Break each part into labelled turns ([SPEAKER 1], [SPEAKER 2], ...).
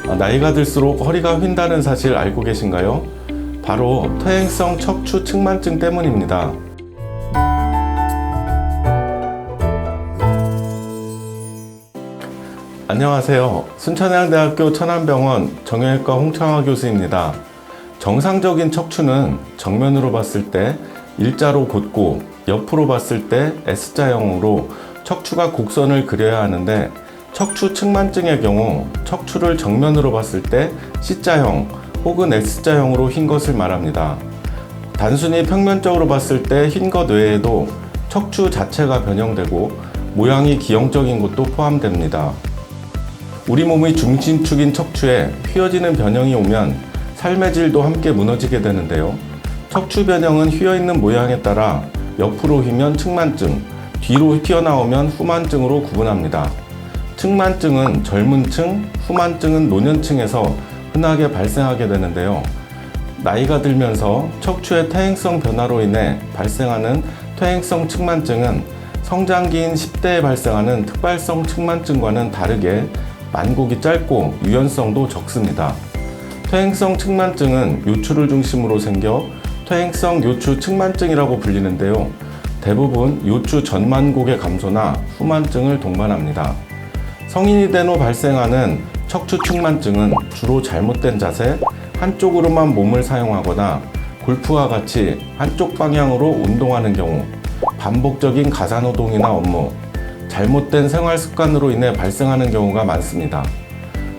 [SPEAKER 1] 나이가 들수록 허리가 휜다는 사실 알고 계신가요? 바로 퇴행성 척추 측만증 때문입니다. 안녕하세요. 순천향대학교 천안병원 정형외과 홍창화 교수입니다. 정상적인 척추는 정면으로 봤을 때 일자로 곧고 옆으로 봤을 때 S자형으로 척추가 곡선을 그려야 하는데 척추 측만증의 경우 척추를 정면으로 봤을 때 C자형 혹은 S자형으로 휜 것을 말합니다. 단순히 평면적으로 봤을 때 휜 것 외에도 척추 자체가 변형되고 모양이 기형적인 것도 포함됩니다. 우리 몸의 중심축인 척추에 휘어지는 변형이 오면 삶의 질도 함께 무너지게 되는데요. 척추 변형은 휘어있는 모양에 따라 옆으로 휘면 측만증, 뒤로 튀어나오면 후만증으로 구분합니다. 측만증은 젊은 층, 후만증은 노년층에서 흔하게 발생하게 되는데요. 나이가 들면서 척추의 퇴행성 변화로 인해 발생하는 퇴행성 측만증은 성장기인 10대에 발생하는 특발성 측만증과는 다르게 만곡이 짧고 유연성도 적습니다. 퇴행성 측만증은 요추를 중심으로 생겨 퇴행성 요추 측만증이라고 불리는데요. 대부분 요추 전만곡의 감소나 후만증을 동반합니다. 성인이 된 후 발생하는 척추 측만증은 주로 잘못된 자세, 한쪽으로만 몸을 사용하거나 골프와 같이 한쪽 방향으로 운동하는 경우, 반복적인 가사노동이나 업무, 잘못된 생활 습관으로 인해 발생하는 경우가 많습니다.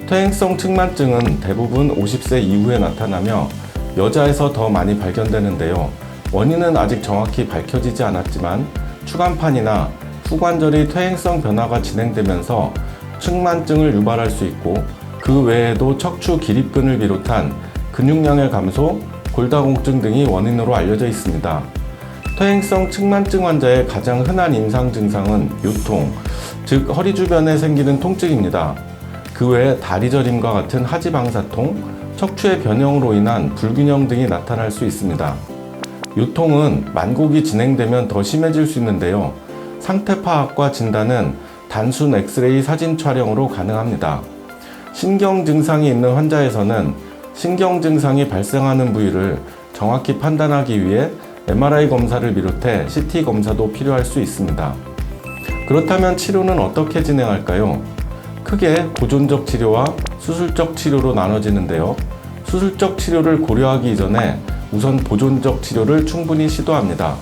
[SPEAKER 1] 퇴행성 측만증은 대부분 50세 이후에 나타나며 여자에서 더 많이 발견되는데요. 원인은 아직 정확히 밝혀지지 않았지만 추간판이나 후관절의 퇴행성 변화가 진행되면서 측만증을 유발할 수 있고 그 외에도 척추 기립근을 비롯한 근육량의 감소, 골다공증 등이 원인으로 알려져 있습니다. 퇴행성 측만증 환자의 가장 흔한 임상 증상은 요통, 즉 허리 주변에 생기는 통증입니다. 그 외에 다리 저림과 같은 하지방사통, 척추의 변형으로 인한 불균형 등이 나타날 수 있습니다. 요통은 만곡이 진행되면 더 심해질 수 있는데요. 상태 파악과 진단은 단순 엑스레이 사진 촬영으로 가능합니다. 신경 증상이 있는 환자에서는 신경 증상이 발생하는 부위를 정확히 판단하기 위해 MRI 검사를 비롯해 CT 검사도 필요할 수 있습니다. 그렇다면 치료는 어떻게 진행할까요? 크게 보존적 치료와 수술적 치료로 나눠지는데요. 수술적 치료를 고려하기 이전에 우선 보존적 치료를 충분히 시도합니다.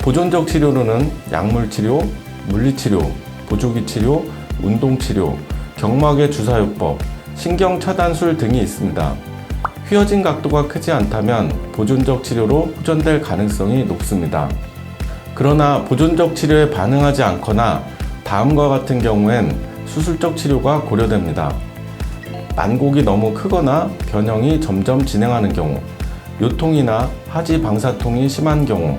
[SPEAKER 1] 보존적 치료로는 약물 치료, 물리치료, 보조기 치료, 운동치료, 경막의 주사요법, 신경차단술 등이 있습니다. 휘어진 각도가 크지 않다면 보존적 치료로 호전될 가능성이 높습니다. 그러나 보존적 치료에 반응하지 않거나 다음과 같은 경우엔 수술적 치료가 고려됩니다. 만곡이 너무 크거나 변형이 점점 진행하는 경우, 요통이나 하지 방사통이 심한 경우,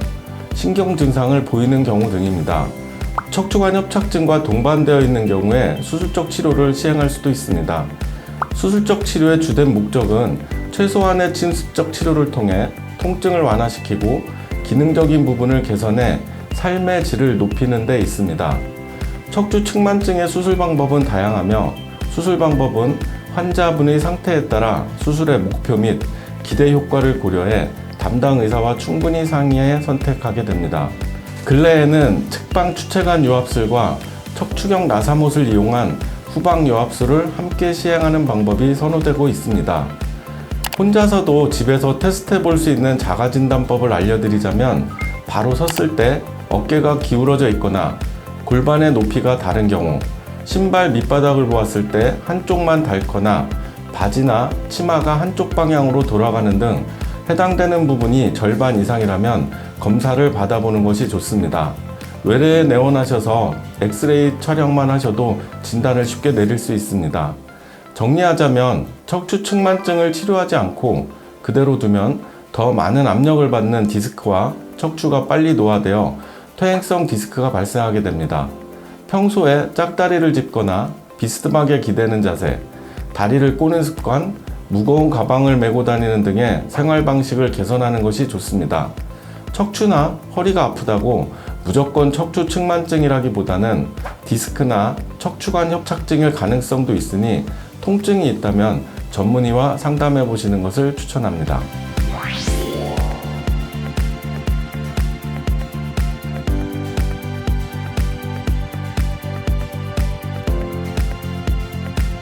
[SPEAKER 1] 신경 증상을 보이는 경우 등입니다. 척추관 협착증과 동반되어 있는 경우에 수술적 치료를 시행할 수도 있습니다. 수술적 치료의 주된 목적은 최소한의 침습적 치료를 통해 통증을 완화시키고 기능적인 부분을 개선해 삶의 질을 높이는 데 있습니다. 척추 측만증의 수술 방법은 다양하며 수술 방법은 환자분의 상태에 따라 수술의 목표 및 기대 효과를 고려해 담당 의사와 충분히 상의해 선택하게 됩니다. 근래에는 측방 추체관 요합술과 척추경 나사못을 이용한 후방 요합술을 함께 시행하는 방법이 선호되고 있습니다. 혼자서도 집에서 테스트해 볼 수 있는 자가진단법을 알려드리자면 바로 섰을 때 어깨가 기울어져 있거나 골반의 높이가 다른 경우, 신발 밑바닥을 보았을 때 한쪽만 닳거나 바지나 치마가 한쪽 방향으로 돌아가는 등 해당되는 부분이 절반 이상이라면 검사를 받아보는 것이 좋습니다. 외래에 내원하셔서 엑스레이 촬영만 하셔도 진단을 쉽게 내릴 수 있습니다. 정리하자면 척추 측만증을 치료하지 않고 그대로 두면 더 많은 압력을 받는 디스크와 척추가 빨리 노화되어 퇴행성 디스크가 발생하게 됩니다. 평소에 짝다리를 짚거나 비스듬하게 기대는 자세, 다리를 꼬는 습관, 무거운 가방을 메고 다니는 등의 생활 방식을 개선하는 것이 좋습니다. 척추나 허리가 아프다고 무조건 척추 측만증이라기보다는 디스크나 척추관 협착증일 가능성도 있으니 통증이 있다면 전문의와 상담해 보시는 것을 추천합니다.